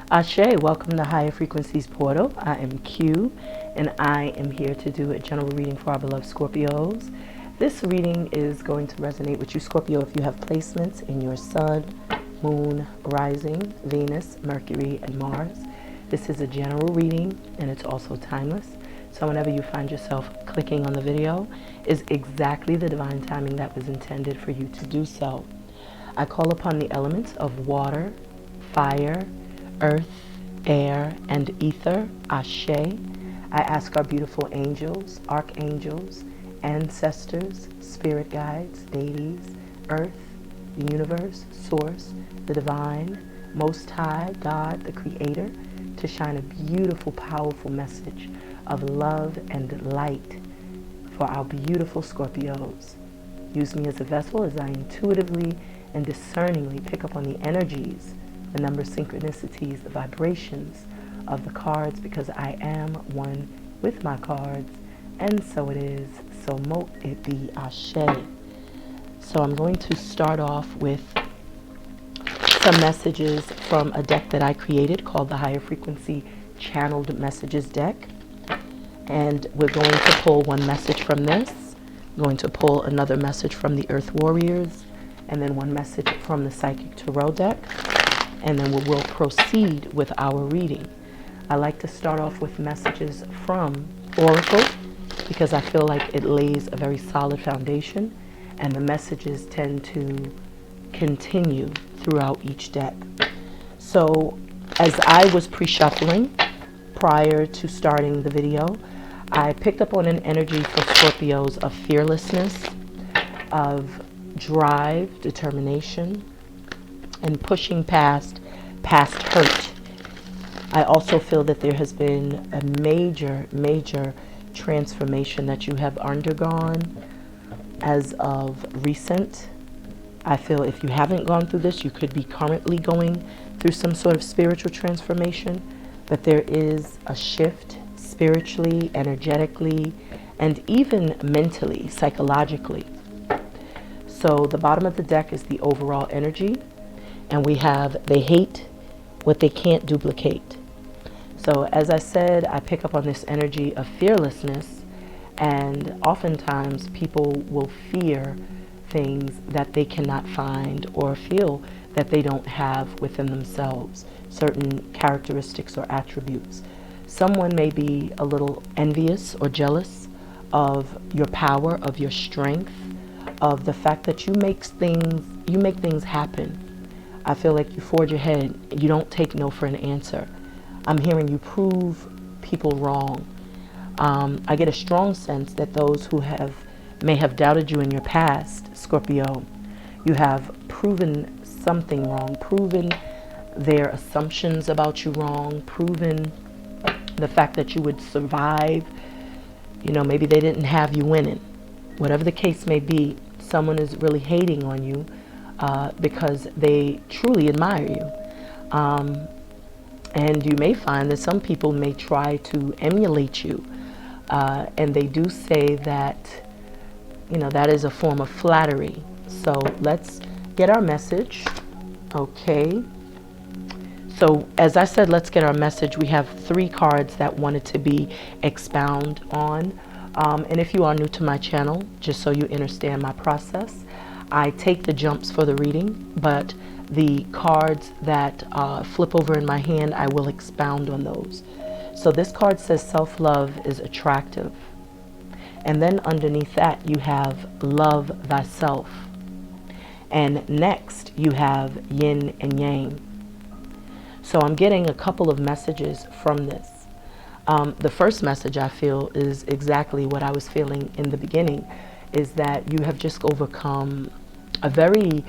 Ashe, welcome to Higher Frequencies Portal. I am Q, and I am here to do a general reading for our beloved Scorpios. This reading is going to resonate with you, Scorpio, if you have placements in your Sun, Moon, Rising, Venus, Mercury, and Mars. This is a general reading, and it's also timeless. So whenever you find yourself clicking on the video, is exactly the divine timing that was intended for you to do so. I call upon the elements of water, fire, earth, air, and ether, Ashe. I ask our beautiful angels, archangels, ancestors, spirit guides, deities, earth, the universe, source, the divine, most high, God, the creator, to shine a beautiful, powerful message of love and light for our beautiful Scorpios. Use me as a vessel as I intuitively and discerningly pick up on the energies, the number synchronicities, the vibrations of the cards, because I am one with my cards, and so it is, so mote it be, Ashe. So I'm going to start off with some messages from a deck that I created called the Higher Frequency Channeled Messages deck, and we're going to pull one message from this. I'm going to pull another message from the Earth Warriors, and then one message from the Psychic Tarot deck, and then we'll proceed with our reading. I like to start off with messages from Oracle because I feel like it lays a very solid foundation, and the messages tend to continue throughout each deck. So as I was pre-shuffling prior to starting the video, I picked up on an energy for Scorpios of fearlessness, of drive, determination, and pushing past hurt. I also feel that there has been a major transformation that you have undergone as of recent. I feel if you haven't gone through this, you could be currently going through some sort of spiritual transformation, but there is a shift spiritually, energetically, and even mentally, psychologically. So the bottom of the deck is the overall energy, and we have they hate what they can't duplicate. So as I said, I pick up on this energy of fearlessness, and oftentimes people will fear things that they cannot find or feel that they don't have within themselves, certain characteristics or attributes. Someone may be a little envious or jealous of your power, of your strength, of the fact that you make things happen. I feel like you forge ahead. You don't take no for an answer. I'm hearing you prove people wrong. I get a strong sense that those who may have doubted you in your past, Scorpio, you have proven something wrong, proven their assumptions about you wrong, proven the fact that you would survive. You know, maybe they didn't have you winning. Whatever the case may be, someone is really hating on you because they truly admire you. And you may find that some people may try to emulate you. And they do say that, you know, that is a form of flattery. So let's get our message. Okay. So as I said, let's get our message. We have 3 cards that wanted to be expound on. And if you are new to my channel, just so you understand my process, I take the jumps for the reading, but the cards that flip over in my hand, I will expound on those. So this card says self-love is attractive. And then underneath that, you have love thyself. And next, you have yin and yang. So I'm getting a couple of messages from this. The first message I feel is exactly what I was feeling in the beginning, is that you have just overcome a very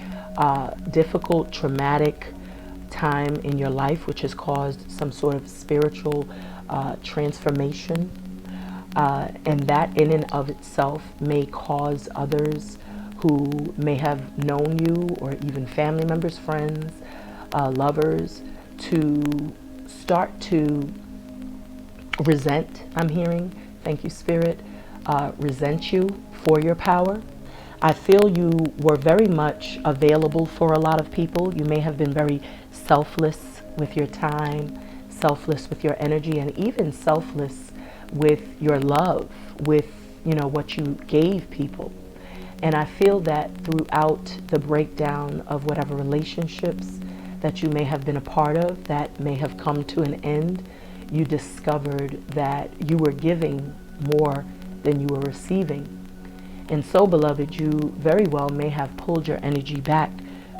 difficult, traumatic time in your life, which has caused some sort of spiritual transformation. And that in and of itself may cause others who may have known you, or even family members, friends, lovers, to start to resent, I'm hearing, thank you Spirit, resent you for your power. I feel you were very much available for a lot of people. You may have been very selfless with your time, selfless with your energy, and even selfless with your love, with, you know, what you gave people. And I feel that throughout the breakdown of whatever relationships that you may have been a part of that may have come to an end, you discovered that you were giving more than you were receiving. And so, beloved, you very well may have pulled your energy back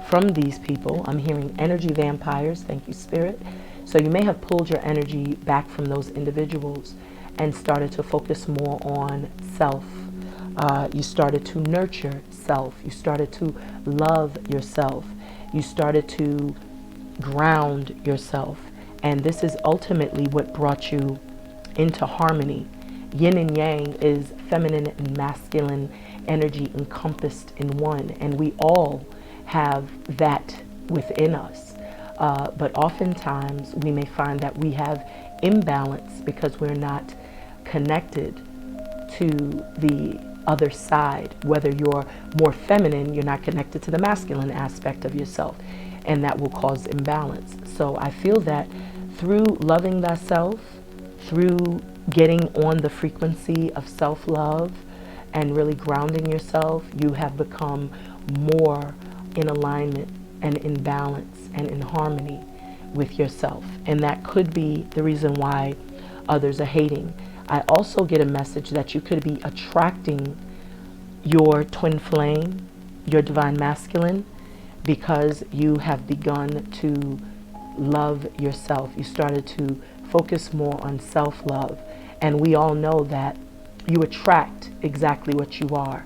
from these people. I'm hearing energy vampires. Thank you, Spirit. So you may have pulled your energy back from those individuals and started to focus more on self. You started to nurture self. You started to love yourself. You started to ground yourself. And this is ultimately what brought you into harmony. Yin and yang is feminine and masculine energy encompassed in one. And we all have that within us. But oftentimes we may find that we have imbalance because we're not connected to the other side. Whether you're more feminine, you're not connected to the masculine aspect of yourself, and that will cause imbalance. So I feel that through loving thyself, through getting on the frequency of self-love and really grounding yourself, you have become more in alignment and in balance and in harmony with yourself. And that could be the reason why others are hating. I also get a message that you could be attracting your twin flame, your divine masculine, because you have begun to love yourself. You started to focus more on self-love. And we all know that you attract exactly what you are.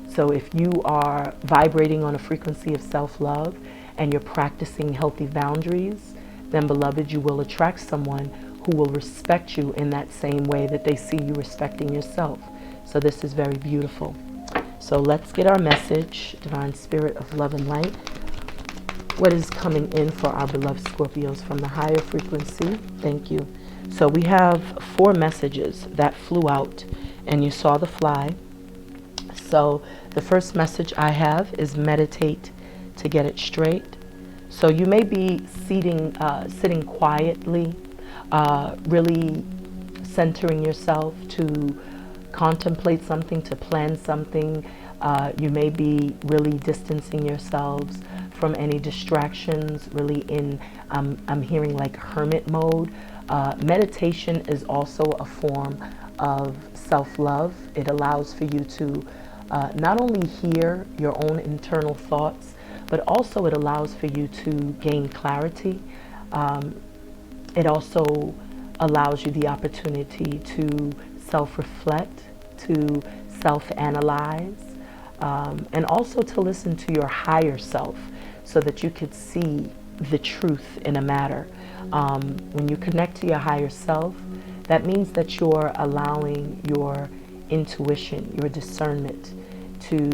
So if you are vibrating on a frequency of self-love and you're practicing healthy boundaries, then, beloved, you will attract someone who will respect you in that same way that they see you respecting yourself. So this is very beautiful. So let's get our message, Divine Spirit of Love and Light. What is coming in for our beloved Scorpios from the higher frequency? Thank you. So we have 4 messages that flew out, and you saw the fly. So the first message I have is meditate to get it straight. So you may be sitting quietly, really centering yourself to contemplate something, to plan something. You may be really distancing yourselves from any distractions, really in, I'm hearing like hermit mode. Meditation is also a form of self-love. It allows for you to not only hear your own internal thoughts, but also it allows for you to gain clarity. It also allows you the opportunity to self-reflect, to self-analyze, and also to listen to your higher self so that you could see the truth in a matter. When you connect to your higher self, that means that you're allowing your intuition, your discernment to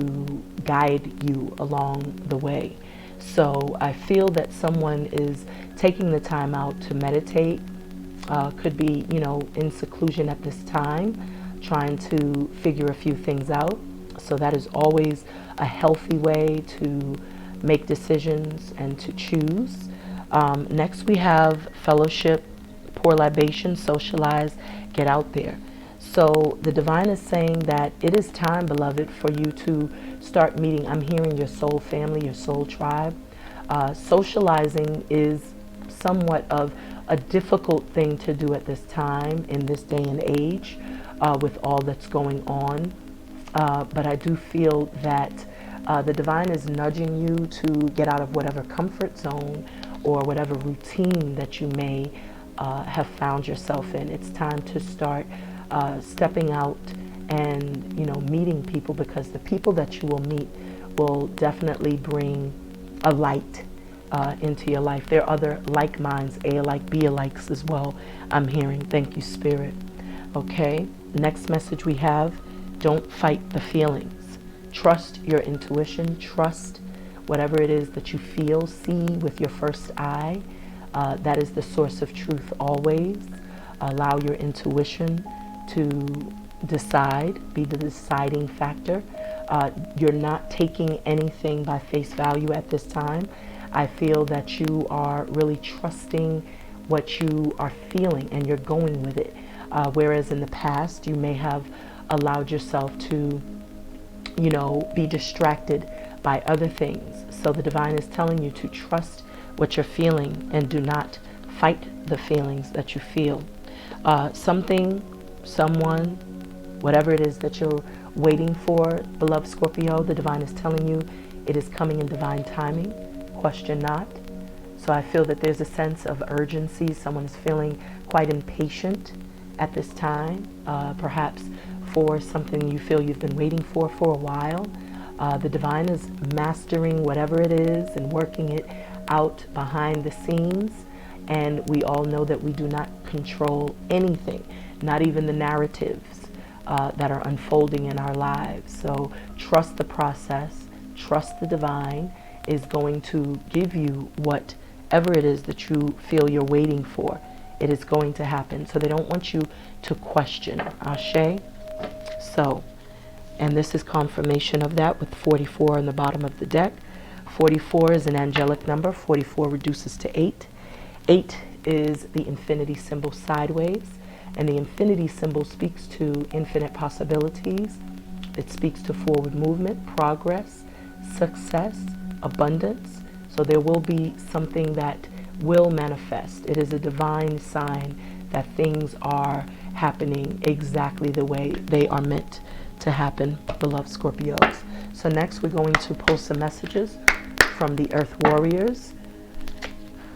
guide you along the way. So I feel that someone is taking the time out to meditate, could be, you know, in seclusion at this time, trying to figure a few things out. So that is always a healthy way to make decisions and to choose. Next we have fellowship, pour libation, socialize, get out there. So the divine is saying that it is time, beloved, for you to start meeting. I'm hearing your soul family, your soul tribe. Socializing is somewhat of a difficult thing to do at this time, in this day and age, with all that's going on. But I do feel that the divine is nudging you to get out of whatever comfort zone or whatever routine that you may have found yourself in. It's time to start stepping out and, you know, meeting people, because the people that you will meet will definitely bring a light into your life. There are other like minds, A alike, B alikes as well, I'm hearing. Thank you, Spirit. Okay, next message we have, don't fight the feelings. Trust your intuition. Trust whatever it is that you feel. See with your first eye. That is the source of truth always. Allow your intuition to decide, be the deciding factor. You're not taking anything by face value at this time. I feel that you are really trusting what you are feeling and you're going with it. Whereas in the past, you may have allowed yourself to, you know, be distracted by other things. So the divine is telling you to trust what you're feeling and do not fight the feelings that you feel. Something, someone, whatever it is that you're waiting for, beloved Scorpio, the divine is telling you it is coming in divine timing. Question not. So I feel that there's a sense of urgency. Someone is feeling quite impatient at this time, perhaps for something you feel you've been waiting for a while. The divine is mastering whatever it is and working it out behind the scenes. And we all know that we do not control anything, not even the narratives that are unfolding in our lives. So trust the process, trust the divine is going to give you whatever it is that you feel you're waiting for. It is going to happen. So they don't want you to question. Ashe. So, and this is confirmation of that with 44 on the bottom of the deck. 44 is an angelic number. 44 reduces to 8. 8 is the infinity symbol sideways. And the infinity symbol speaks to infinite possibilities. It speaks to forward movement, progress, success, abundance. So there will be something that will manifest. It is a divine sign that things are happening exactly the way they are meant to happen, beloved Scorpios. So next we're going to pull some messages from the Earth Warriors.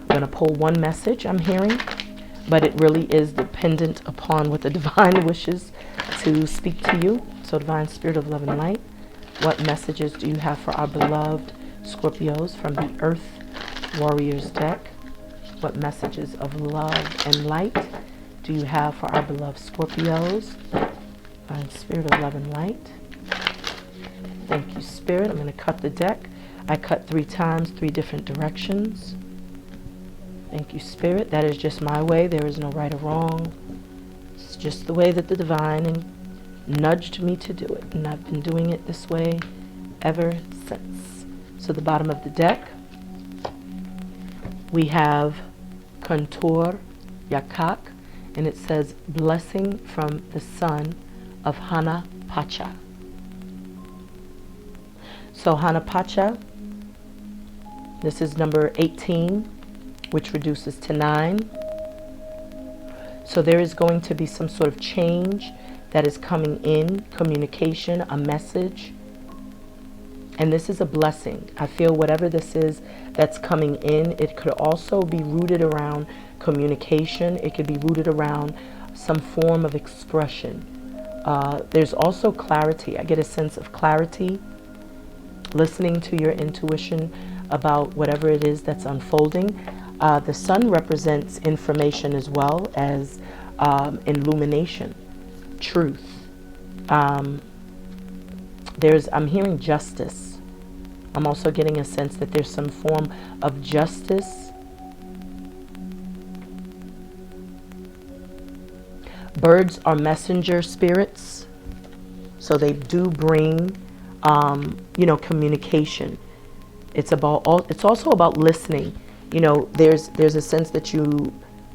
I'm going to pull one message I'm hearing, but it really is dependent upon what the divine wishes to speak to you. So divine spirit of love and light, what messages do you have for our beloved Scorpios from the Earth Warriors deck? What messages of love and light do you have for our beloved Scorpios? Divine spirit of love and light. Thank you, Spirit. I'm going to cut the deck. I cut 3 times, 3 different directions. Thank you, Spirit. That is just my way. There is no right or wrong. It's just the way that the divine nudged me to do it. And I've been doing it this way ever since. So the bottom of the deck, we have Contour Yakak, and it says, blessing from the son of Hana Pacha. So Hana Pacha, this is number 18, which reduces to 9. So there is going to be some sort of change that is coming in, communication, a message. And this is a blessing. I feel whatever this is that's coming in, it could also be rooted around communication. It could be rooted around some form of expression. There's also clarity. I get a sense of clarity, listening to your intuition about whatever it is that's unfolding. The sun represents information as well as illumination, truth. I'm hearing justice. I'm also getting a sense that there's some form of justice. Birds are messenger spirits, so they do bring, you know, communication. It's also about listening. You know, there's a sense that you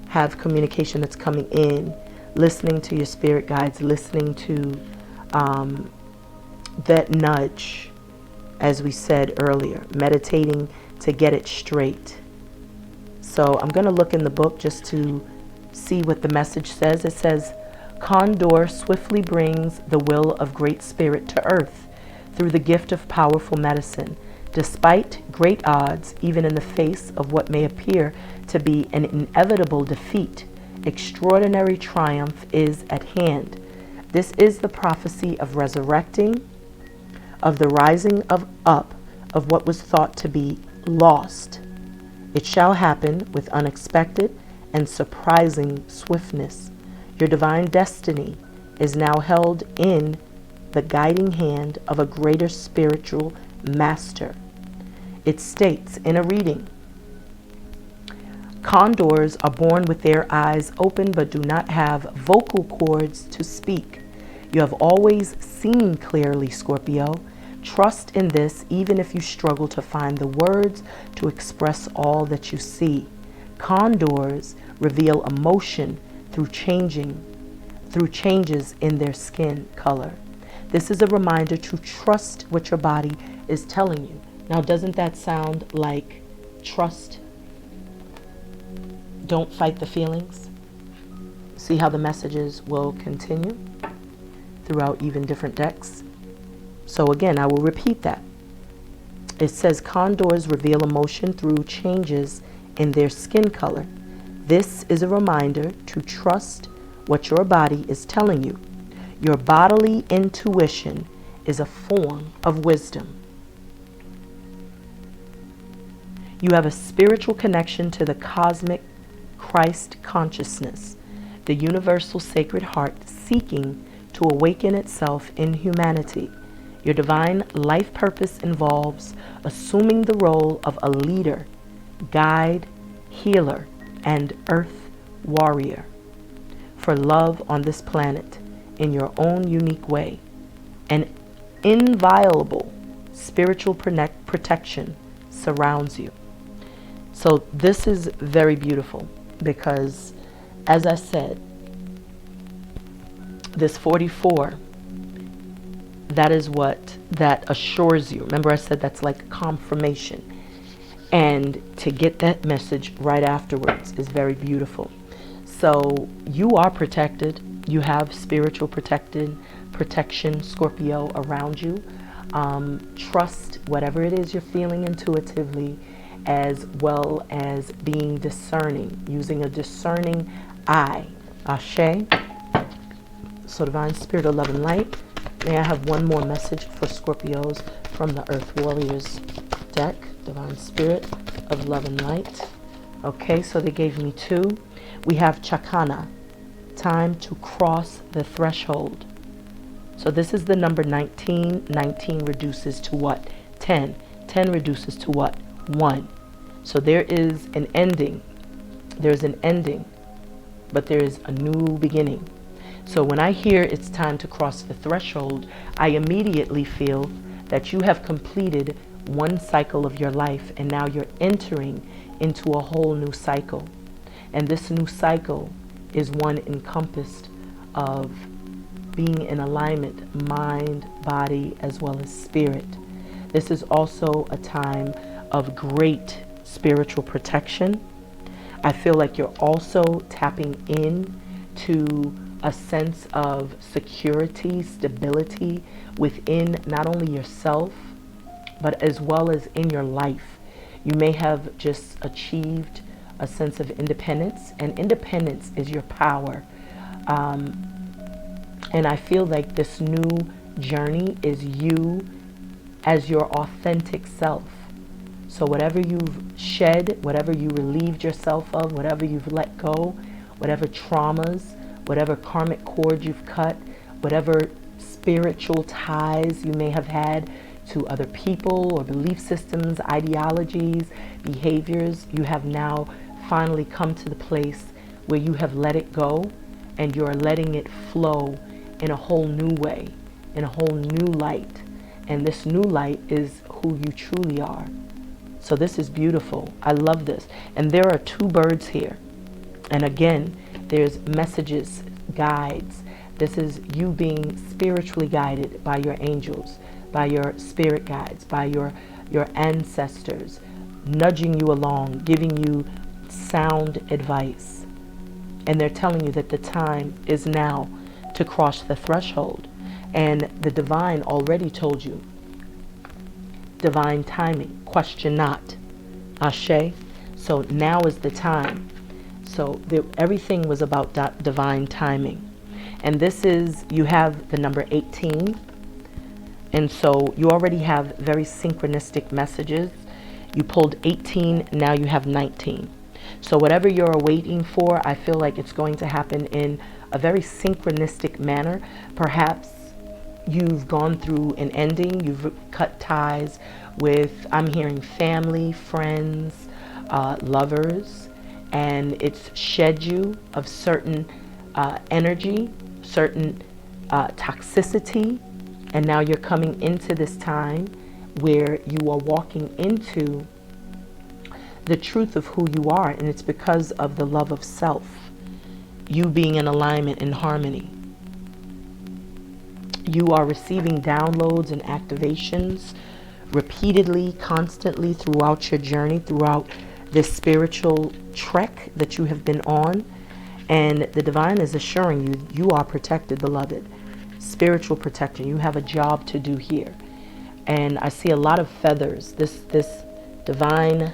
have communication that's coming in, listening to your spirit guides, listening to that nudge, as we said earlier, meditating to get it straight. So I'm going to look in the book just to see what the message says. It says, Condor swiftly brings the will of Great Spirit to earth through the gift of powerful medicine. Despite great odds, even in the face of what may appear to be an inevitable defeat, extraordinary triumph is at hand. This is the prophecy of resurrecting, of the rising up of what was thought to be lost. It shall happen with unexpected and surprising swiftness. Your divine destiny is now held in the guiding hand of a greater spiritual master. It states in a reading, condors are born with their eyes open but do not have vocal cords to speak. You have always seen clearly, Scorpio. Trust in this even if you struggle to find the words to express all that you see. Condors reveal emotion through changes in their skin color. This is a reminder to trust what your body is telling you. Now, doesn't that sound like trust? Don't fight the feelings. See how the messages will continue throughout even different decks. So again, I will repeat that. It says condors reveal emotion through changes in their skin color. This is a reminder to trust what your body is telling you. Your bodily intuition is a form of wisdom. You have a spiritual connection to the cosmic Christ consciousness, the universal sacred heart seeking to awaken itself in humanity. Your divine life purpose involves assuming the role of a leader, guide, healer, and earth warrior for love on this planet in your own unique way. An inviolable spiritual protection surrounds you. So this is very beautiful because, as I said, this 44, that is what that assures you. Remember I said that's like confirmation. And to get that message right afterwards is very beautiful. So you are protected. You have spiritual protection, Scorpio, around you. Trust whatever it is you're feeling intuitively, as well as being discerning, using a discerning eye. Ashe. So divine spirit of love and light. May I have one more message for Scorpios from the Earth Warriors deck, divine spirit of love and light. Okay, so they gave me two. We have Chakana, time to cross the threshold. So this is the number 19. 19 reduces to what? 10. 10 reduces to what? 1. So there is an ending. There's an ending, but there is a new beginning. So when I hear it's time to cross the threshold, I immediately feel that you have completed one cycle of your life and now you're entering into a whole new cycle. And this new cycle is one encompassed of being in alignment, mind, body, as well as spirit. This is also a time of great spiritual protection. I feel like you're also tapping in to a sense of security, stability within not only yourself, but as well as in your life. You may have just achieved a sense of independence, and independence is your power. And I feel like this new journey is you as your authentic self. So whatever you've shed, whatever you relieved yourself of, whatever you've let go, whatever traumas, whatever karmic cords you've cut, whatever spiritual ties you may have had to other people or belief systems, ideologies, behaviors, you have now finally come to the place where you have let it go and you're letting it flow in a whole new way, in a whole new light. And this new light is who you truly are. So this is beautiful. I love this. And there are two birds here. And again, there's messages, guides. This is you being spiritually guided by your angels, by your spirit guides, by your ancestors, nudging you along, giving you sound advice. And they're telling you that the time is now to cross the threshold. And the divine already told you, divine timing, question not. Ashe. So now is the time. So everything was about divine timing. And this is, you have the number 18. And so you already have very synchronistic messages. You pulled 18, now you have 19. So whatever you're waiting for, I feel like it's going to happen in a very synchronistic manner. Perhaps you've gone through an ending, you've cut ties with, I'm hearing family, friends, lovers, and it's shed you of certain energy, certain toxicity, And now you're coming into this time where you are walking into the truth of who you are, and it's because of the love of self, you being in alignment, in harmony. You are receiving downloads and activations repeatedly, constantly throughout your journey, throughout this spiritual trek that you have been on. And the divine is assuring you, you are protected, beloved. Spiritual protection. You have a job to do here. And I see a lot of feathers. This divine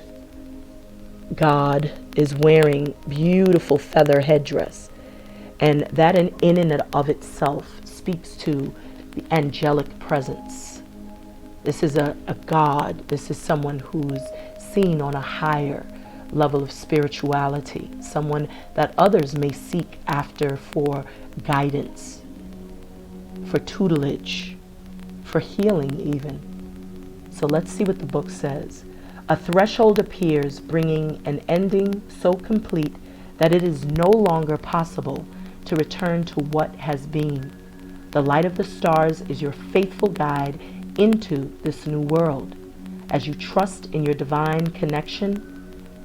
God is wearing beautiful feather headdress. And that in and of itself speaks to the angelic presence. This is a God. This is someone who's seen on a higher level of spirituality. Someone that others may seek after for guidance, for tutelage, for healing even. So let's see what the book says. A threshold appears, bringing an ending so complete that it is no longer possible to return to what has been. The light of the stars is your faithful guide into this new world. As you trust in your divine connection,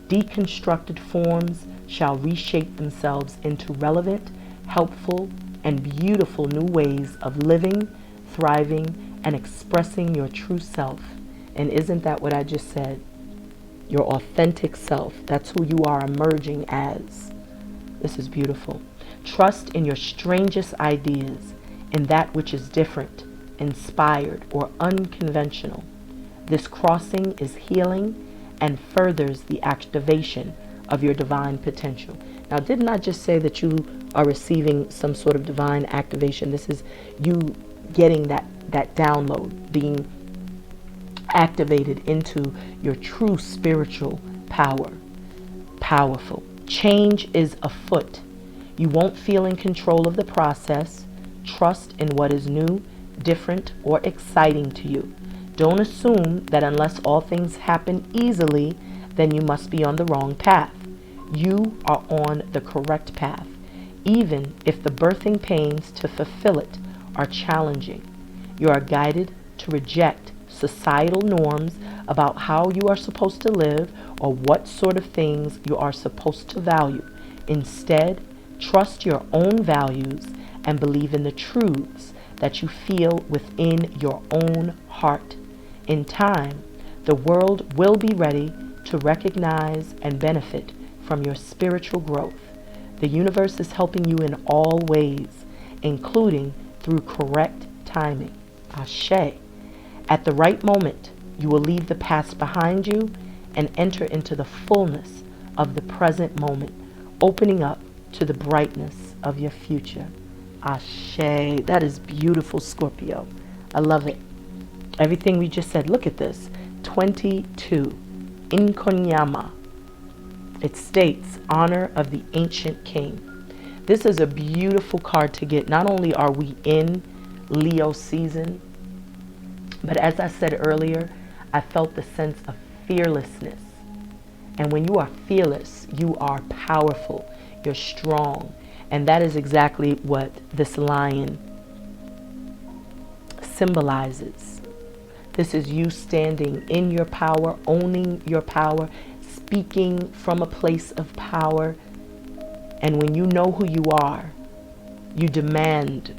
deconstructed forms shall reshape themselves into relevant, helpful, and beautiful new ways of living, thriving, and expressing your true self. And isn't that what I just said? Your authentic self. That's who you are emerging as. This is beautiful. Trust in your strangest ideas, in that which is different, inspired, or unconventional. This crossing is healing and furthers the activation of your divine potential. Now, didn't I just say that you are receiving some sort of divine activation? This is you getting that download, being activated into your true spiritual power. Powerful. Change is afoot. You won't feel in control of the process. Trust in what is new, different, or exciting to you. Don't assume that unless all things happen easily, then you must be on the wrong path. You are on the correct path, even if the birthing pains to fulfill it are challenging. You are guided to reject societal norms about how you are supposed to live or what sort of things you are supposed to value. Instead, trust your own values and believe in the truths that you feel within your own heart. In time, the world will be ready to recognize and benefit from your spiritual growth. The universe is helping you in all ways, including through correct timing. Ashe. At the right moment, you will leave the past behind you and enter into the fullness of the present moment, opening up to the brightness of your future. Ashe. That is beautiful, Scorpio. I love it. Everything we just said. Look at this. 22. Inkonyama. It states, honor of the ancient king. This is a beautiful card to get. Not only are we in Leo season, but as I said earlier, I felt the sense of fearlessness. And when you are fearless, you are powerful. You're strong. And that is exactly what this lion symbolizes. This is you standing in your power, owning your power, speaking from a place of power. And when you know who you are, you demand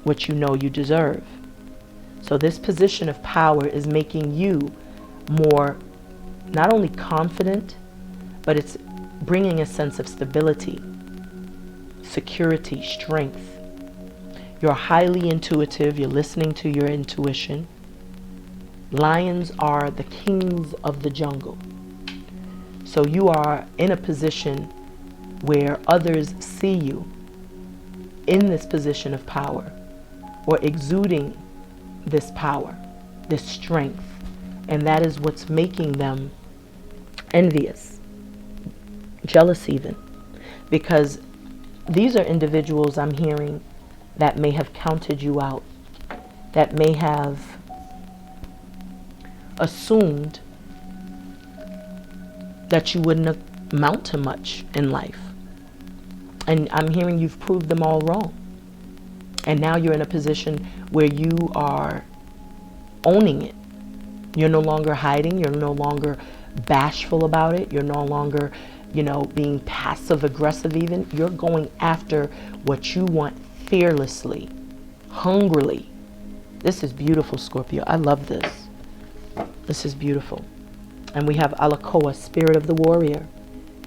what you know you deserve. So this position of power is making you more not only confident, but it's bringing a sense of stability, security, strength. You're highly intuitive. You're listening to your intuition. Lions are the kings of the jungle. So you are in a position where others see you in this position of power or exuding this power, this strength. And that is what's making them envious, jealous even. Because these are individuals I'm hearing that may have counted you out, that may have assumed that you wouldn't amount to much in life. And I'm hearing you've proved them all wrong. And now you're in a position where you are owning it. You're no longer hiding. You're no longer bashful about it. You're no longer, you know, being passive aggressive even. You're going after what you want fearlessly, hungrily. This is beautiful, Scorpio. I love this. This is beautiful. And we have Alakoa, spirit of the warrior.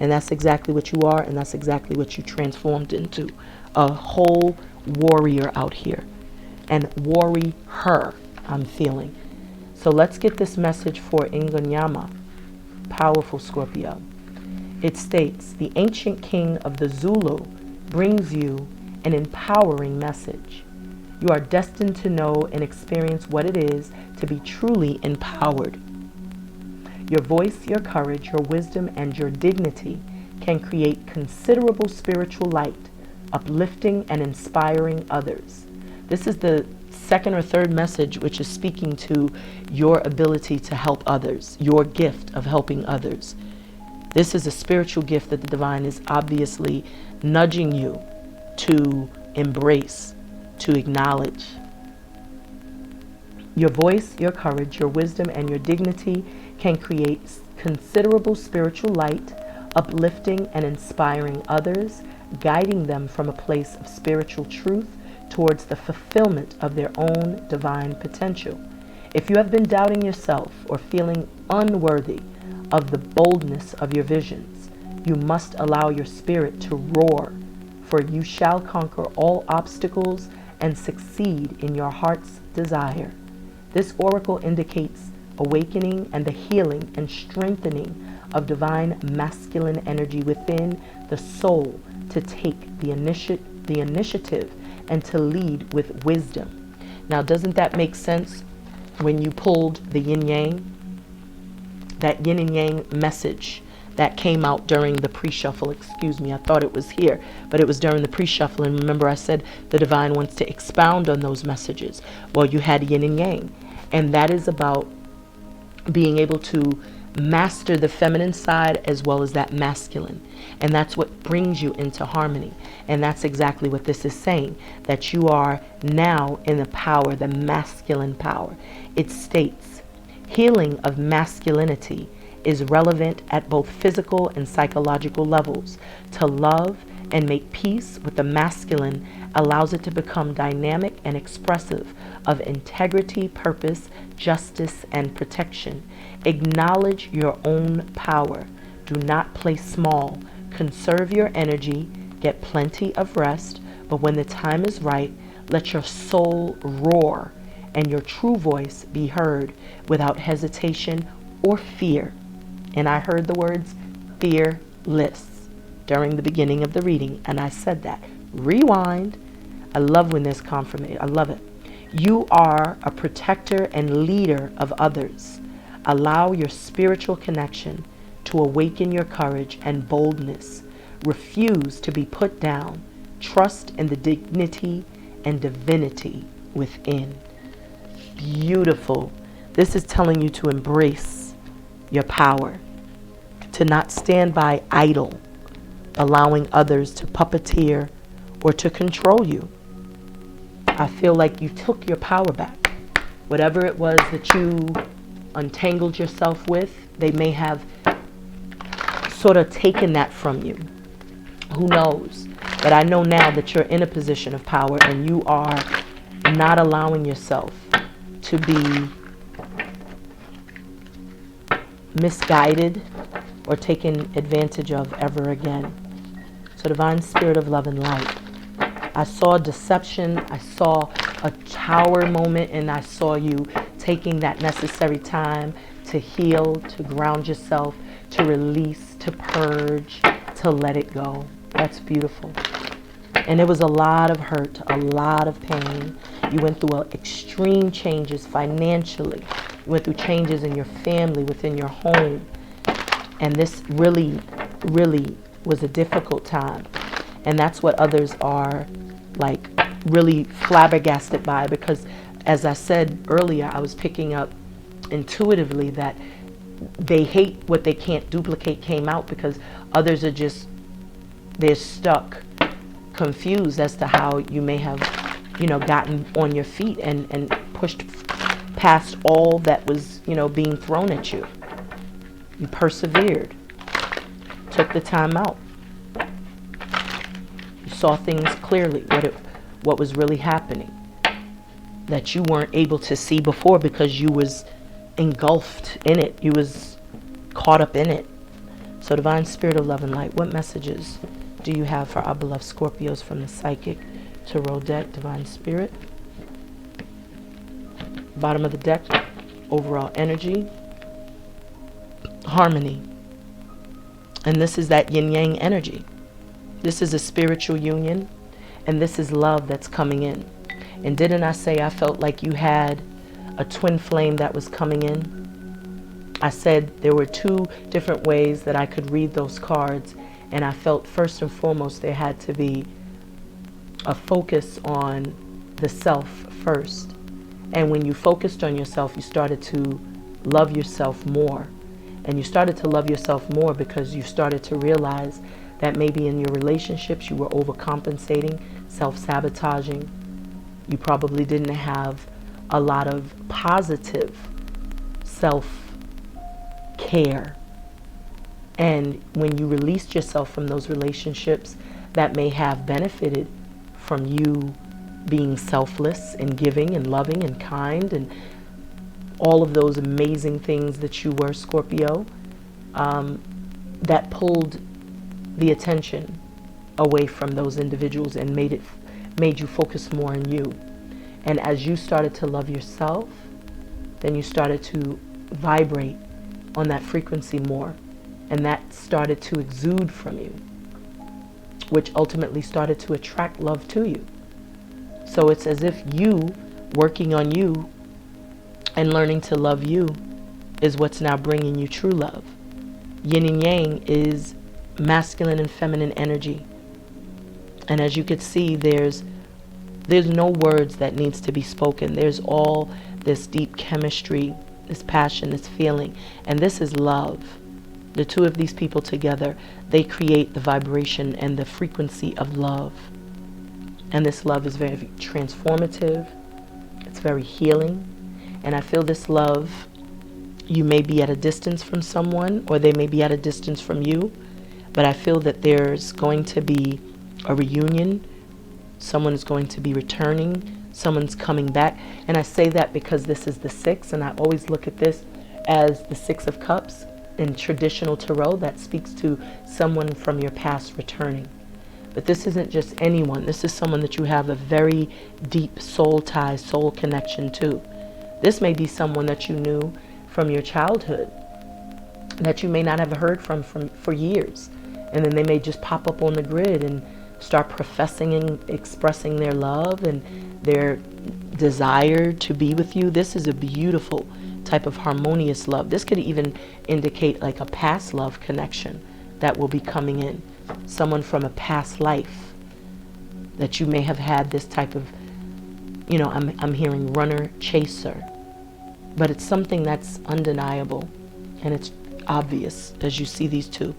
And that's exactly what you are, and that's exactly what you transformed into. A whole warrior out here. And worry her, I'm feeling. So let's get this message for Ingonyama. Powerful, Scorpio. It states, the ancient king of the Zulu brings you an empowering message. You are destined to know and experience what it is to be truly empowered. Your voice, your courage, your wisdom, and your dignity can create considerable spiritual light, uplifting and inspiring others. This is the second or third message, which is speaking to your ability to help others, your gift of helping others. This is a spiritual gift that the divine is obviously nudging you to embrace, to acknowledge. Your voice, your courage, your wisdom, and your dignity can create considerable spiritual light, uplifting and inspiring others, guiding them from a place of spiritual truth towards the fulfillment of their own divine potential. If you have been doubting yourself or feeling unworthy of the boldness of your visions, you must allow your spirit to roar, for you shall conquer all obstacles and succeed in your heart's desire. This oracle indicates awakening and the healing and strengthening of divine masculine energy within the soul to take the initiative and to lead with wisdom. Now, doesn't that make sense when you pulled the yin-yang? That yin and yang message that came out during the pre-shuffle. Excuse me, I thought it was here, but it was during the pre-shuffle. And remember, I said the divine wants to expound on those messages. Well, you had yin and yang, and that is about being able to master the feminine side as well as that masculine. And that's what brings you into harmony. And that's exactly what this is saying, that you are now in the power, the masculine power. It states, healing of masculinity is relevant at both physical and psychological levels. To love and make peace with the masculine allows it to become dynamic and expressive of integrity, purpose, justice, and protection. Acknowledge your own power. Do not play small. Conserve your energy. Get plenty of rest. But when the time is right, let your soul roar and your true voice be heard without hesitation or fear. And I heard the words fearless during the beginning of the reading, and I said that. Rewind. I love when there's confirmation. I love it. You are a protector and leader of others. Allow your spiritual connection to awaken your courage and boldness. Refuse to be put down. Trust in the dignity and divinity within. Beautiful. This is telling you to embrace your power, to not stand by idle, allowing others to puppeteer or to control you. I feel like you took your power back. Whatever it was that you untangled yourself with, they may have sort of taken that from you. Who knows? But I know now that you're in a position of power and you are not allowing yourself to be misguided or taken advantage of ever again. So divine spirit of love and light. I saw deception, I saw a tower moment, and I saw you taking that necessary time to heal, to ground yourself, to release, to purge, to let it go. That's beautiful. And it was a lot of hurt, a lot of pain. You went through extreme changes financially. You went through changes in your family, within your home. And this really, really was a difficult time. And that's what others are like really flabbergasted by, because as I said earlier, I was picking up intuitively that they hate what they can't duplicate came out, because others are just, they're stuck, confused as to how you may have you know, gotten on your feet and pushed past all that was, you know, being thrown at you. You persevered, took the time out. You saw things clearly, what was really happening that you weren't able to see before because you was engulfed in it. You was caught up in it. So divine spirit of love and light, what messages do you have for our beloved Scorpios from the psychic tarot deck, divine spirit? Bottom of the deck, overall energy, harmony. And this is that yin yang energy. This is a spiritual union, and this is love that's coming in. And didn't I say I felt like you had a twin flame that was coming in? I said there were two different ways that I could read those cards, and I felt first and foremost there had to be a focus on the self first. And when you focused on yourself, you started to love yourself more. And you started to love yourself more because you started to realize that maybe in your relationships you were overcompensating, self-sabotaging. You probably didn't have a lot of positive self-care. And when you released yourself from those relationships that may have benefited from you being selfless and giving and loving and kind and all of those amazing things that you were, Scorpio, that pulled the attention away from those individuals and made you focus more on you. And as you started to love yourself, then you started to vibrate on that frequency more, and that started to exude from you, which ultimately started to attract love to you. So it's as if you working on you and learning to love you is what's now bringing you true love. Yin and yang is masculine and feminine energy. And as you could see, there's no words that needs to be spoken. There's all this deep chemistry, this passion, this feeling, and this is love. The two of these people together, they create the vibration and the frequency of love. And this love is very transformative. It's very healing. And I feel this love, you may be at a distance from someone, or they may be at a distance from you, but I feel that there's going to be a reunion. Someone is going to be returning. Someone's coming back. And I say that because this is the 6, and I always look at this as the 6 of Cups in traditional tarot. That speaks to someone from your past returning. But this isn't just anyone. This is someone that you have a very deep soul tie, soul connection to. This may be someone that you knew from your childhood that you may not have heard from for years. And then they may just pop up on the grid and start professing and expressing their love and their desire to be with you. This is a beautiful type of harmonious love. This could even indicate like a past love connection that will be coming in. Someone from a past life that you may have had this type of, you know, I'm hearing runner, chaser. But it's something that's undeniable, and it's obvious as you see these two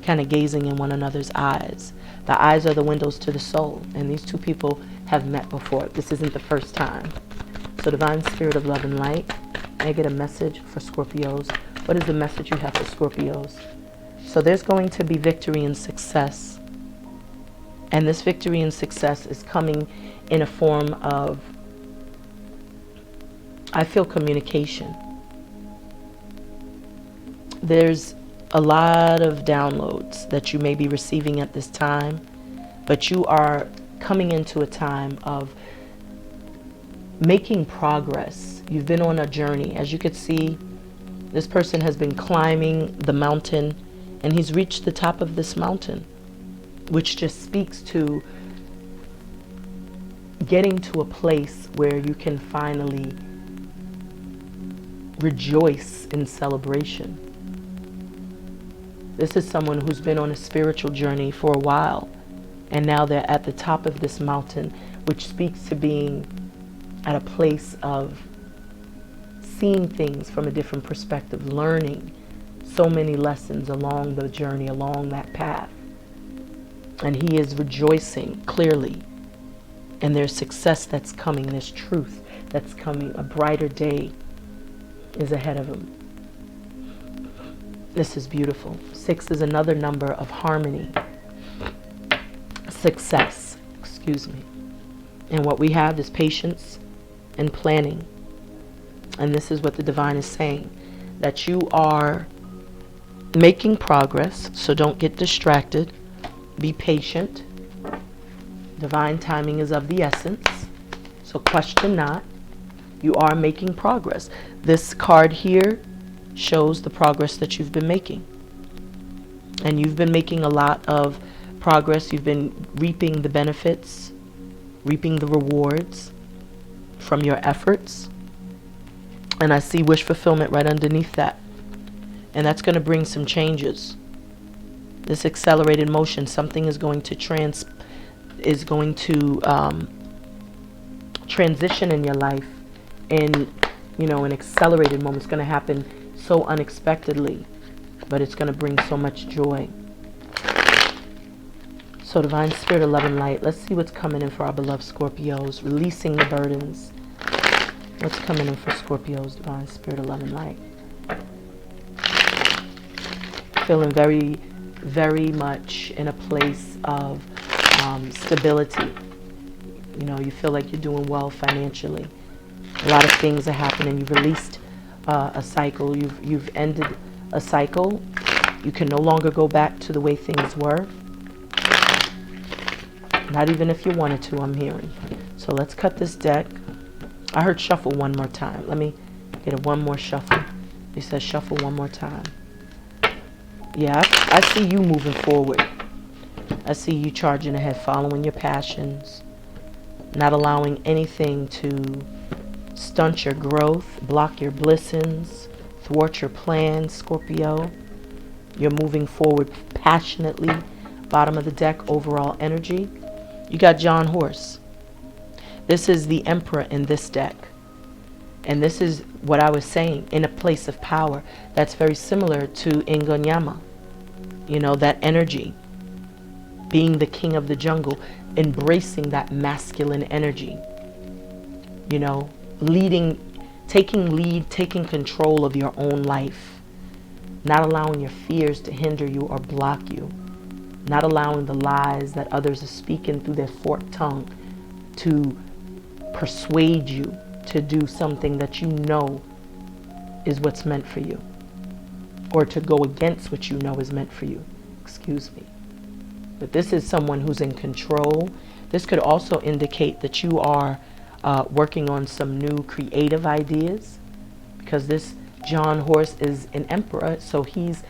kind of gazing in one another's eyes. The eyes are the windows to the soul, and these two people have met before. This isn't the first time. So divine spirit of love and light, I get a message for Scorpios. What is the message you have for Scorpios? So there's going to be victory and success, and this victory and success is coming in a form of, I feel, communication. There's a lot of downloads that you may be receiving at this time, but you are coming into a time of making progress. You've been on a journey. As you could see, this person has been climbing the mountain, and he's reached the top of this mountain, which just speaks to getting to a place where you can finally rejoice in celebration. This is someone who's been on a spiritual journey for a while, and now they're at the top of this mountain, which speaks to being at a place of seeing things from a different perspective, learning so many lessons along the journey, along that path. And he is rejoicing clearly And there's success that's coming. There's truth that's coming. A brighter day is ahead of him. This is beautiful. 6 is another number of harmony. Success, excuse me. And what we have is patience and planning. And this is what the divine is saying, that you are making progress, so don't get distracted. Be patient. Divine timing is of the essence, so question not. You are making progress. This card here shows the progress that you've been making. And you've been making a lot of progress. You've been reaping the benefits, reaping the rewards from your efforts. And I see wish fulfillment right underneath that. And that's going to bring some changes. This accelerated motion, something is going to transition in your life in, you know, an accelerated moment. It's going to happen so unexpectedly, but it's going to bring so much joy. So divine spirit of love and light, let's see what's coming in for our beloved Scorpios. Releasing the burdens. What's coming in for Scorpios, divine spirit of love and light? Feeling very, very much in a place of stability. You know, you feel like you're doing well financially. A lot of things are happening. You've released a cycle. You've ended a cycle. You can no longer go back to the way things were. Not even if you wanted to, I'm hearing. So let's cut this deck. I heard shuffle one more time. Let me get it one more shuffle. He says shuffle one more time. Yeah, I see you moving forward. I see you charging ahead, following your passions, not allowing anything to stunt your growth, block your blessings, thwart your plans, Scorpio. You're moving forward passionately. Bottom of the deck, overall energy. You got John Horse. This is the Emperor in this deck. And this is what I was saying, in a place of power. That's very similar to Ingonyama. You know, that energy. Being the king of the jungle. Embracing that masculine energy. You know, leading, taking lead, taking control of your own life. Not allowing your fears to hinder you or block you. Not allowing the lies that others are speaking through their forked tongue to persuade you to do something that you know is what's meant for you, or to go against what you know is meant for you. Excuse me. But this is someone who's in control. This could also indicate that you are working on some new creative ideas, because this John Horse is an emperor, so he's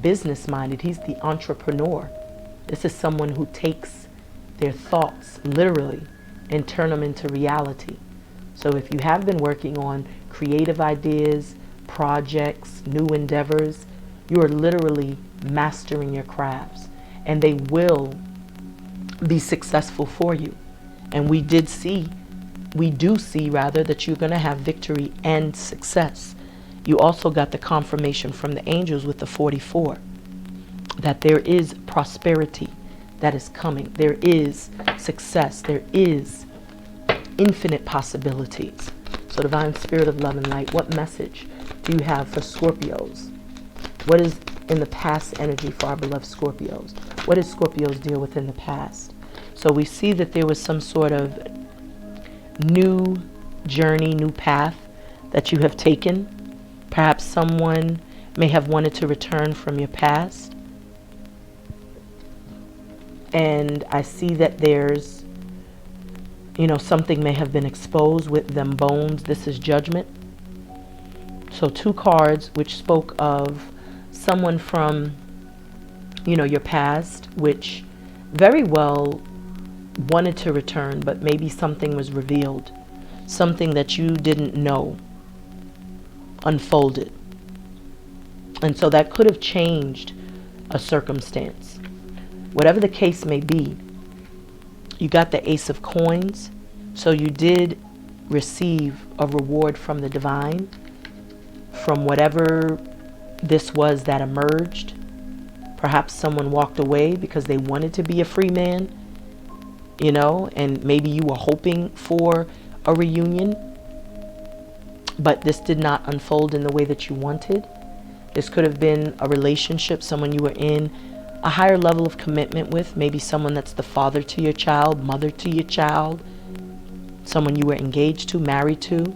business minded. He's the entrepreneur. This is someone who takes their thoughts literally and turn them into reality. So if you have been working on creative ideas, projects, new endeavors, you are literally mastering your crafts, and they will be successful for you. And we do see rather that you're going to have victory and success. You also got the confirmation from the angels with the 44 that there is prosperity that is coming. There is success. There is infinite possibilities. So divine spirit of love and light, what message do you have for Scorpios? What is in the past energy for our beloved Scorpios? What did Scorpios deal with in the past? So we see that there was some sort of new journey, new path that you have taken. Perhaps someone may have wanted to return from your past. And I see that there's, you know, something may have been exposed with them bones. This is judgment. So 2 cards which spoke of someone from, you know, your past, which very well wanted to return, but maybe something was revealed. Something that you didn't know unfolded. And so that could have changed a circumstance. Whatever the case may be, you got the Ace of Coins. So you did receive a reward from the divine, from whatever this was that emerged. Perhaps someone walked away because they wanted to be a free man, you know, and maybe you were hoping for a reunion, but this did not unfold in the way that you wanted. This could have been a relationship, someone you were in a higher level of commitment with, maybe someone that's the father to your child, mother to your child, someone you were engaged to, married to,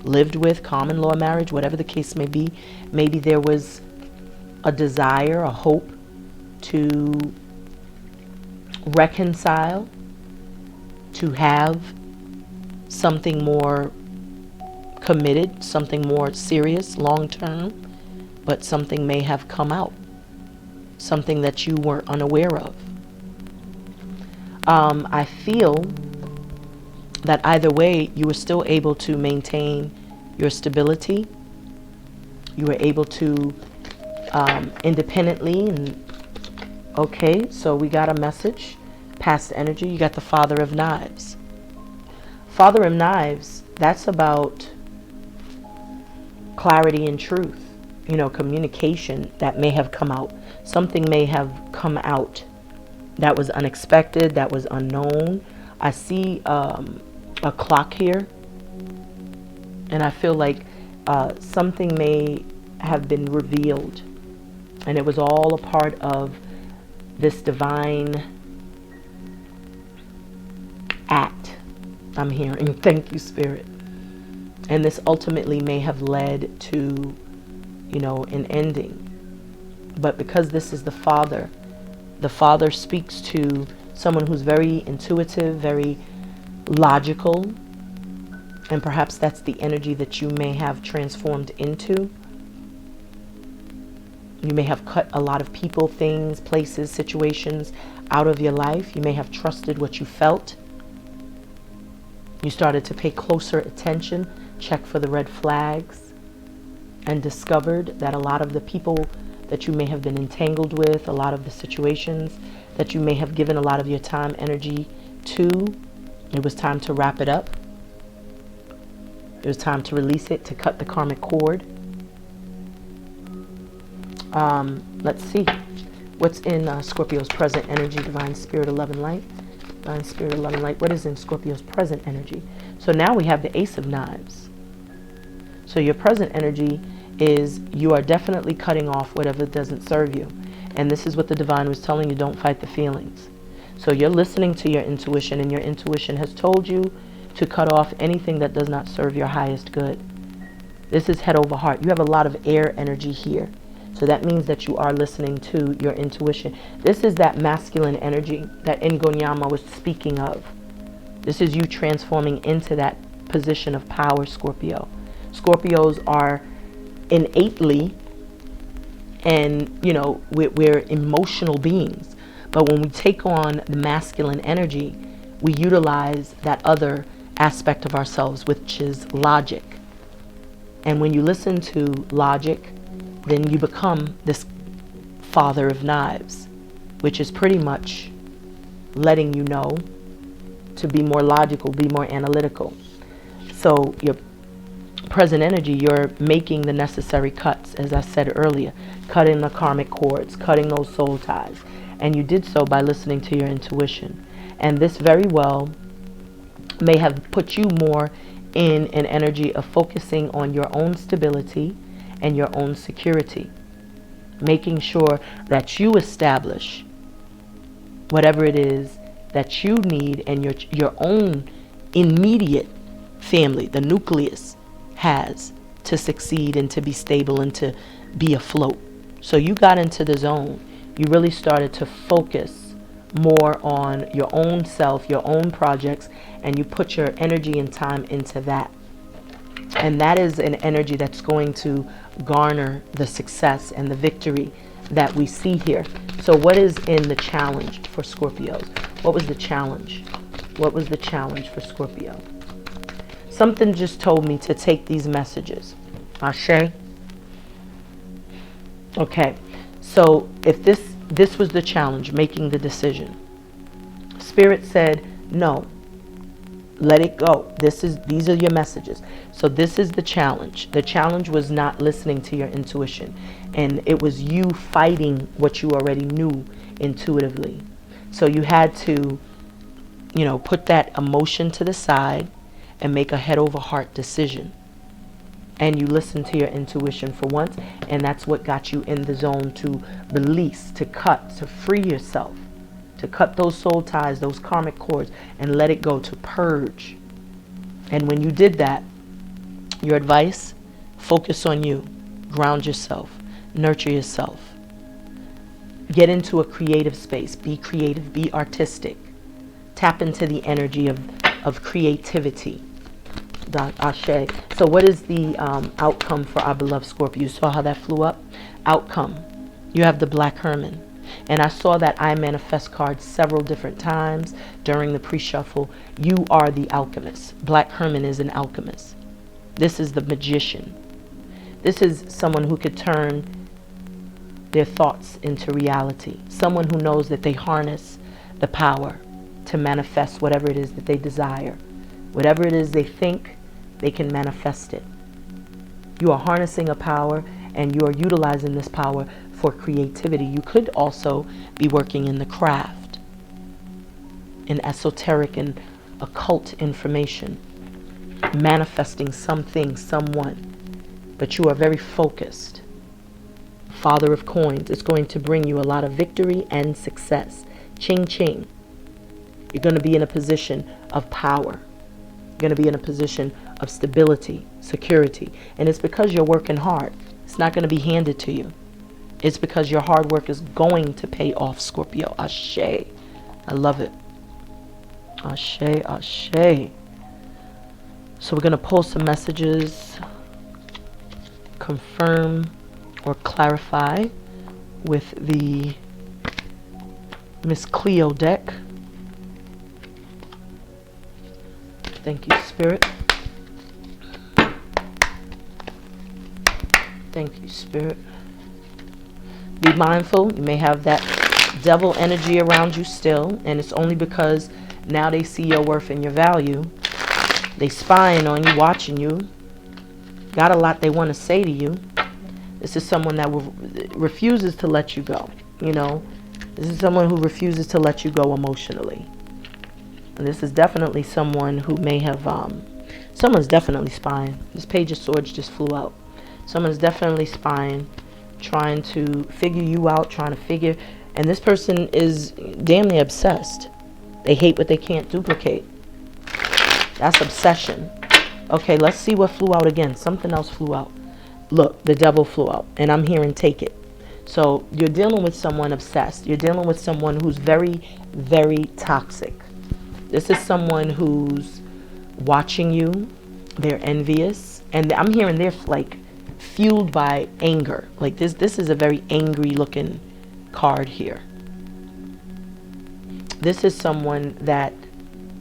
lived with, common law marriage, whatever the case may be. Maybe there was a desire, a hope to reconcile, to have something more committed, something more serious, long-term, but something may have come out, something that you were unaware of. I feel that either way, you were still able to maintain your stability. You were able to independently. And okay, so we got a message, past energy. You got the Father of Knives. Father of Knives, that's about clarity and truth, you know, communication that may have come out. Something may have come out that was unexpected, that was unknown. I see a clock here, and I feel like something may have been revealed, and it was all a part of this divine act. I'm hearing, thank you, Spirit. And this ultimately may have led to, you know, an ending. But because this is the Father speaks to someone who's very intuitive, very logical, and perhaps that's the energy that you may have transformed into. You may have cut a lot of people, things, places, situations out of your life. You may have trusted what you felt. You started to pay closer attention, check for the red flags, and discovered that a lot of the people that you may have been entangled with, a lot of the situations that you may have given a lot of your time, energy to, it was time to wrap it up. It was time to release it, to cut the karmic cord. Let's see. What's in Scorpio's present energy, divine spirit of love and light? Divine spirit of love and light. What is in Scorpio's present energy? So now we have the Ace of Knives. So your present energy is you are definitely cutting off whatever doesn't serve you. And this is what the divine was telling you, don't fight the feelings. So you're listening to your intuition, and your intuition has told you to cut off anything that does not serve your highest good. This is head over heart. You have a lot of air energy here. So that means that you are listening to your intuition. This is that masculine energy that Ngonyama was speaking of. This is you transforming into that position of power, Scorpio. Scorpios are innately, and you know, we're emotional beings. But when we take on the masculine energy, we utilize that other aspect of ourselves, which is logic. And when you listen to logic, then you become this Father of Knives, which is pretty much letting you know to be more logical, be more analytical. So your present energy, you're making the necessary cuts, as I said earlier, cutting the karmic cords, cutting those soul ties. And you did so by listening to your intuition. And this very well may have put you more in an energy of focusing on your own stability and your own security, making sure that you establish whatever it is that you need, and your own immediate family, the nucleus, has to succeed and to be stable and to be afloat. So you got into the zone. You really started to focus more on your own self, your own projects, and you put your energy and time into that. And that is an energy that's going to garner the success and the victory that we see here. So what is in the challenge for Scorpios? What was the challenge? What was the challenge for Scorpio? Something just told me to take these messages. Ashe? Okay. So if this was the challenge, making the decision. Spirit said, no. Let it go. These are your messages. So this is the challenge. The challenge was not listening to your intuition. And it was you fighting what you already knew intuitively. So you had to you know, put that emotion to the side and make a head over heart decision. And you listen to your intuition for once, and that's what got you in the zone to release, to cut, to free yourself, to cut those soul ties, those karmic cords, and let it go, to purge. And when you did that, your advice, focus on you, ground yourself, nurture yourself, get into a creative space, be creative, be artistic, tap into the energy of creativity. Ashe. So what is the outcome for our beloved Scorpio? You saw how that flew up? Outcome. You have the Black Herman. And I saw that I manifest card several different times during the pre-shuffle. You are the alchemist. Black Herman is an alchemist. This is the magician. This is someone who could turn their thoughts into reality. Someone who knows that they harness the power to manifest whatever it is that they desire. Whatever it is they think, they can manifest it. You are harnessing a power, and you are utilizing this power for creativity. You could also be working in the craft, in esoteric and occult information, manifesting something, someone, but you are very focused. Father of Coins is going to bring you a lot of victory and success. Ching ching. You're going to be in a position of power. You're going to be in a position of stability, security. And it's because you're working hard. It's not going to be handed to you. It's because your hard work is going to pay off, Scorpio. Ashe. I love it. Ashe, ashe. So we're going to pull some messages, confirm or clarify with the Miss Cleo deck. Thank you, Spirit. Thank you, Spirit. Be mindful. You may have that devil energy around you still, and it's only because now they see your worth and your value. They spying on you, watching you. Got a lot they want to say to you. This is someone that refuses to let you go. You know, this is someone who refuses to let you go emotionally. And this is definitely someone who may have, someone's definitely spying. This Page of Swords just flew out. Someone's definitely spying, trying to figure you out, trying to figure, and this person is damn near obsessed. They hate what they can't duplicate. That's obsession. Okay, let's see what flew out again. Something else flew out. Look, the devil flew out, and I'm hearing take it. So you're dealing with someone obsessed. You're dealing with someone who's very, very toxic. This is someone who's watching you. They're envious. And I'm hearing they're like fueled by anger. Like this is a very angry looking card here. This is someone that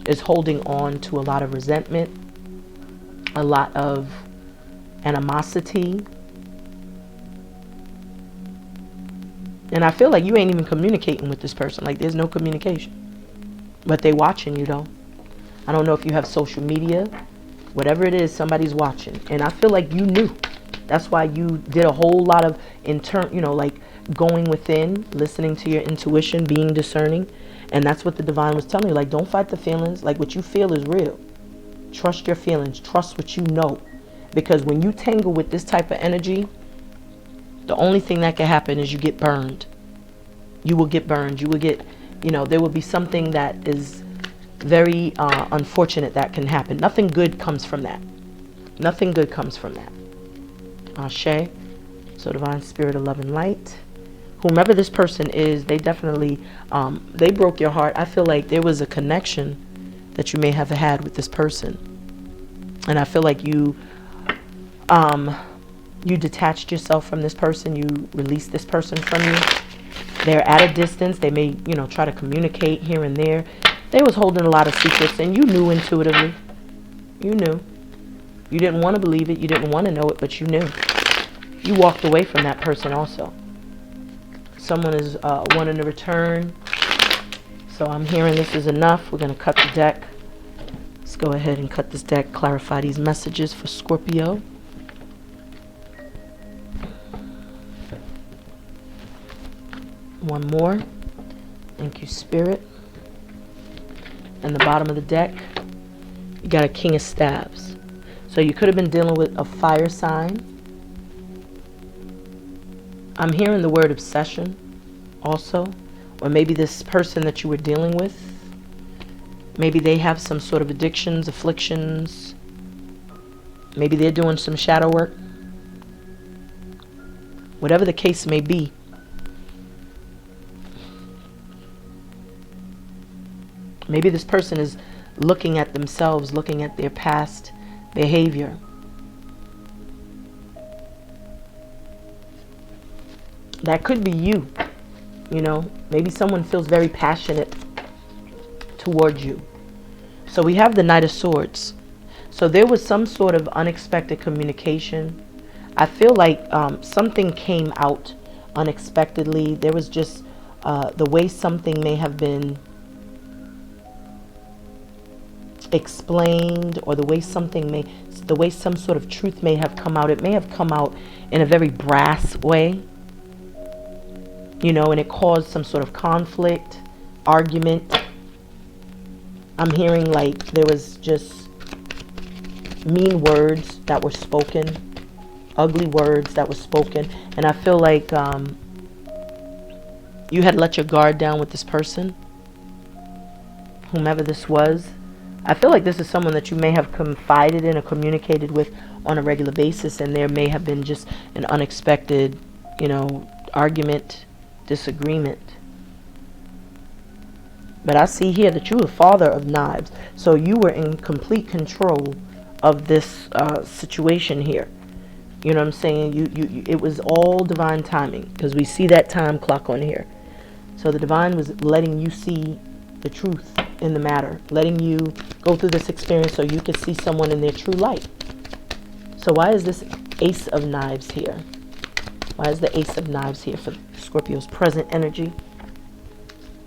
is holding on to a lot of resentment, a lot of animosity. And I feel like you ain't even communicating with this person. Like there's no communication. But they watching you though. I don't know if you have social media. Whatever it is, somebody's watching. And I feel like you knew. That's why you did a whole lot of like going within, listening to your intuition, being discerning. And that's what the divine was telling you. Like, don't fight the feelings. Like, what you feel is real. Trust your feelings. Trust what you know. Because when you tangle with this type of energy, the only thing that can happen is you get burned. You will get burned. You will get, there will be something that is very unfortunate that can happen. Nothing good comes from that. Nothing good comes from that. Ashe. So divine spirit of love and light. Whomever this person is, they definitely, they broke your heart. I feel like there was a connection that you may have had with this person. And I feel like you detached yourself from this person. You released this person from you. They're at a distance. They may, try to communicate here and there. They was holding a lot of secrets, and you knew intuitively. You knew. You didn't want to believe it. You didn't want to know it, but you knew. You walked away from that person also. Someone is wanting to return. So I'm hearing this is enough. We're going to cut the deck. Let's go ahead and cut this deck. Clarify these messages for Scorpio. One more. Thank you, Spirit. and the bottom of the deck, you got a King of Staves. So you could have been dealing with a fire sign. I'm hearing the word obsession also. Or maybe this person that you were dealing with, maybe they have some sort of addictions, afflictions. Maybe they're doing some shadow work. Whatever the case may be. Maybe this person is looking at themselves, looking at their past behavior. That could be you. You know, maybe someone feels very passionate towards you. So we have the Knight of Swords. So there was some sort of unexpected communication. I feel like something came out unexpectedly. There was just the way something may have been explained, or the way some sort of truth may have come out. It may have come out in a very brass way. You know, and it caused some sort of conflict, argument. I'm hearing like there was just mean words that were spoken, ugly words that were spoken. And I feel like you had let your guard down with this person, whomever this was. I feel like this is someone that you may have confided in or communicated with on a regular basis, and there may have been just an unexpected, you know, argument, disagreement. But I see here that you were Father of Knives, so you were in complete control of this situation here. You know what I'm saying? It was all divine timing, because we see that time clock on here. So the divine was letting you see the truth in the matter, letting you go through this experience so you could see someone in their true light. So why is this Ace of Knives here? Why is the Ace of Knives here for Scorpio's present energy?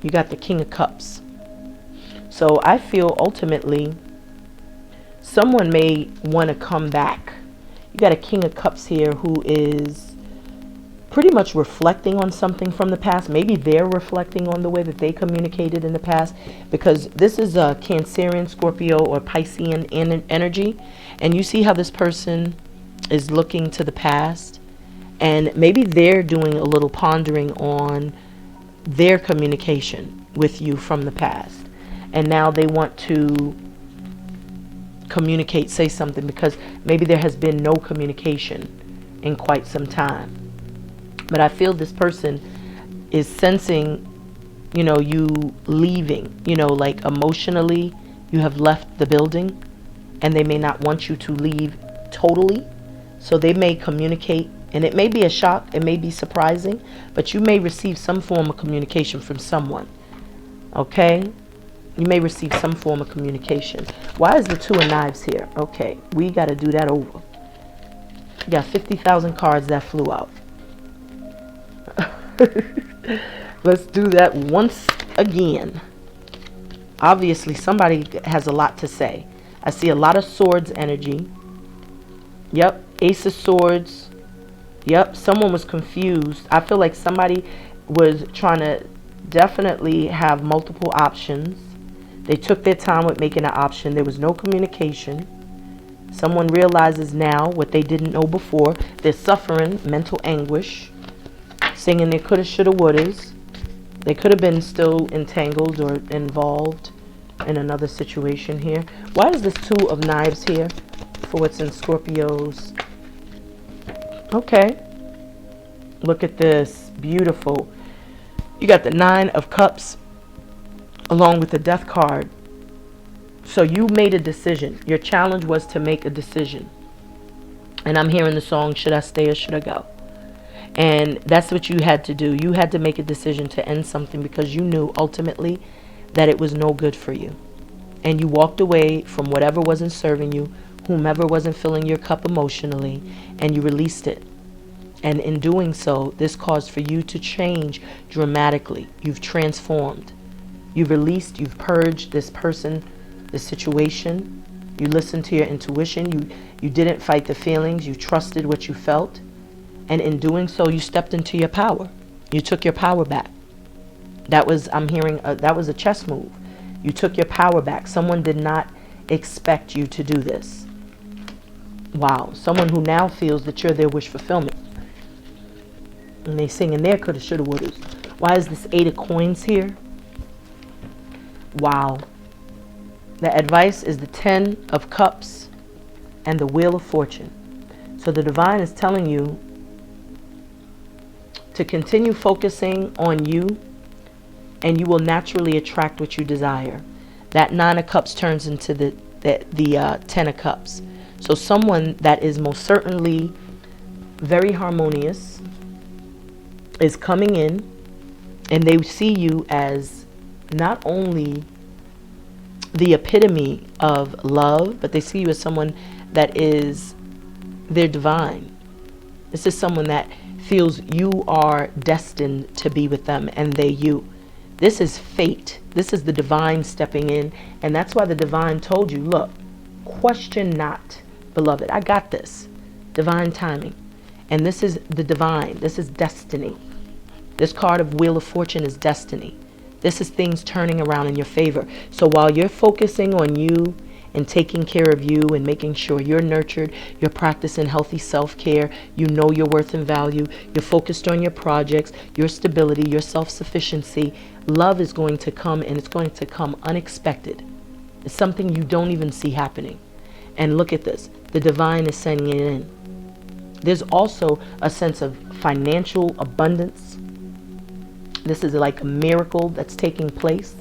You got the King of Cups. So I feel ultimately someone may want to come back. You got a King of Cups here who is pretty much reflecting on something from the past. Maybe they're reflecting on the way that they communicated in the past, because this is a Cancerian, Scorpio, or Piscean energy. And you see how this person is looking to the past, and maybe they're doing a little pondering on their communication with you from the past, and now they want to communicate, say something, because maybe there has been no communication in quite some time. But I feel this person is sensing, you know, you leaving, you know, like emotionally you have left the building, and they may not want you to leave totally. So they may communicate, and it may be a shock, it may be surprising, but you may receive some form of communication from someone. Okay? You may receive some form of communication. Why is the Two of Knives here? Okay, we got to do that over. You got 50,000 cards that flew out. Let's do that once again. Obviously, somebody has a lot to say. I see a lot of swords energy. Yep, Ace of Swords. Yep, someone was confused. I feel like somebody was trying to definitely have multiple options. They took their time with making an option. There was no communication. Someone realizes now what they didn't know before. They're suffering mental anguish, singing their coulda, shoulda, wouldas. They could have been still entangled or involved in another situation here. Why is this Two of Knives here for what's in Scorpio's? Okay. Look at this. Beautiful. You got the Nine of Cups along with the Death card. So you made a decision. Your challenge was to make a decision. And I'm hearing the song, Should I Stay or Should I Go? And that's what you had to do. You had to make a decision to end something because you knew ultimately that it was no good for you. And you walked away from whatever wasn't serving you, whomever wasn't filling your cup emotionally, and you released it. And in doing so, this caused for you to change dramatically. You've transformed. You've released, you've purged this person, this situation. You listened to your intuition. You didn't fight the feelings. You trusted what you felt. And in doing so, you stepped into your power. You took your power back. That was, I'm hearing, that was a chess move. You took your power back. Someone did not expect you to do this. Wow. Someone who now feels that you're their wish fulfillment. And they sing in their coulda, shoulda, wouldas. Why is this 8 of coins here? Wow. The advice is the 10 of cups and the wheel of fortune. So the divine is telling you to continue focusing on you, and you will naturally attract what you desire. That 9 of cups turns into the 10 of cups. So someone that is most certainly very harmonious is coming in, and they see you as not only the epitome of love, but they see you as someone that is their divine. This is someone that feels you are destined to be with them, and they you. This is fate. This is the divine stepping in, and that's why the divine told you, look, question not, beloved. I got this. Divine timing. And this is the divine. This is destiny. This card of Wheel of Fortune is destiny. This is things turning around in your favor. So while you're focusing on you and taking care of you and making sure you're nurtured, you're practicing healthy self-care, you know your worth and value, you're focused on your projects, your stability, your self-sufficiency, love is going to come, and it's going to come unexpected. It's something you don't even see happening. And look at this. The divine is sending it in. There's also a sense of financial abundance. This is like a miracle that's taking place.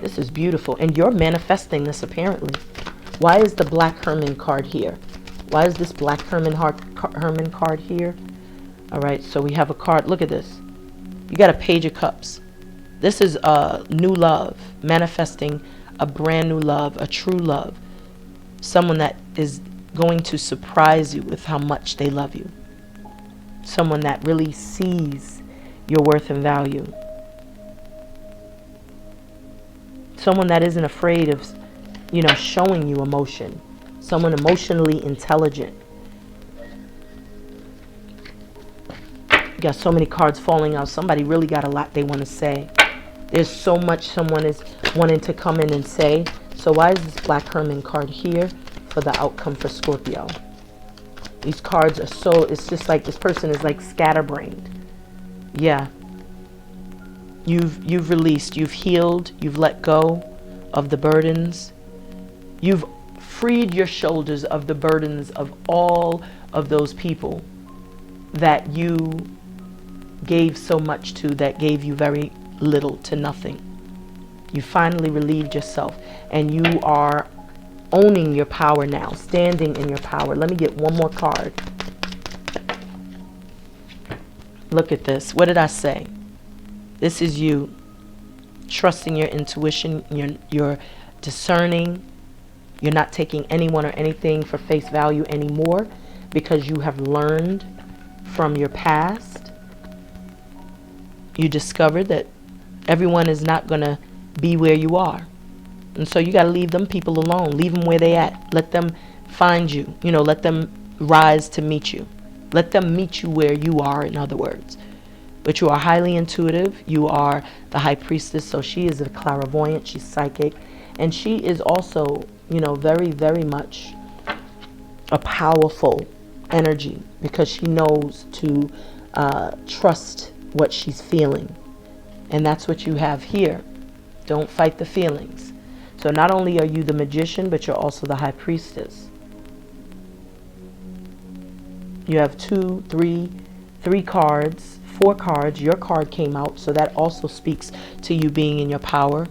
This is beautiful. And you're manifesting this apparently. Why is the Black Herman card here? Why is this Black Herman card here? All right, so we have a card. Look at this. You got a Page of Cups. This is a new love, manifesting a brand new love, a true love. Someone that is going to surprise you with how much they love you. Someone that really sees your worth and value. Someone that isn't afraid of, you know, showing you emotion. Someone emotionally intelligent. You got so many cards falling out. Somebody really got a lot they want to say. There's so much someone is wanting to come in and say. So why is this Black Herman card here for the outcome for Scorpio? These cards are so, it's just like this person is like scatterbrained. Yeah. You've released, you've healed, you've let go of the burdens. You've freed your shoulders of the burdens of all of those people that you gave so much to, that gave you very little to nothing. You finally relieved yourself, and you are owning your power now, standing in your power. Let me get one more card. Look at this. What did I say? This is you trusting your intuition. You're discerning. You're not taking anyone or anything for face value anymore, because you have learned from your past. You discovered that everyone is not going to be where you are. And so you got to leave them people alone. Leave them where they at. Let them find you. You know, let them rise to meet you. Let them meet you where you are, in other words. But you are highly intuitive. You are the High Priestess. So she is a clairvoyant. She's psychic. And she is also, you know, very, very much a powerful energy, because she knows to trust what she's feeling. And that's what you have here. Don't fight the feelings. So not only are you the magician, but you're also the High Priestess. You have three cards, 4 cards. Your card came out, so that also speaks to you being in your power.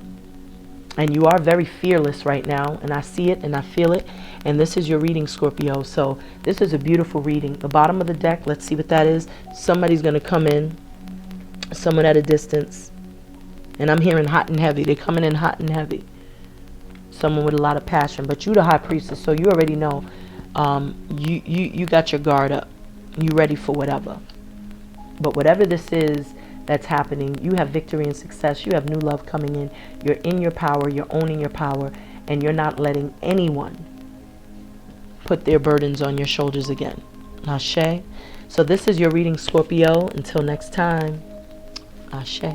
And you are very fearless right now, and I see it and I feel it. And this is your reading, Scorpio. So this is a beautiful reading. The bottom of the deck, let's see what that is. Somebody's going to come in, someone at a distance. And I'm hearing hot and heavy. They're coming in hot and heavy. Someone with a lot of passion. But you the High Priestess, so you already know. You got your guard up. You ready for whatever. But whatever this is that's happening, you have victory and success. You have new love coming in. You're in your power. You're owning your power. And you're not letting anyone put their burdens on your shoulders again. Ashe. So this is your reading, Scorpio. Until next time. Ashe.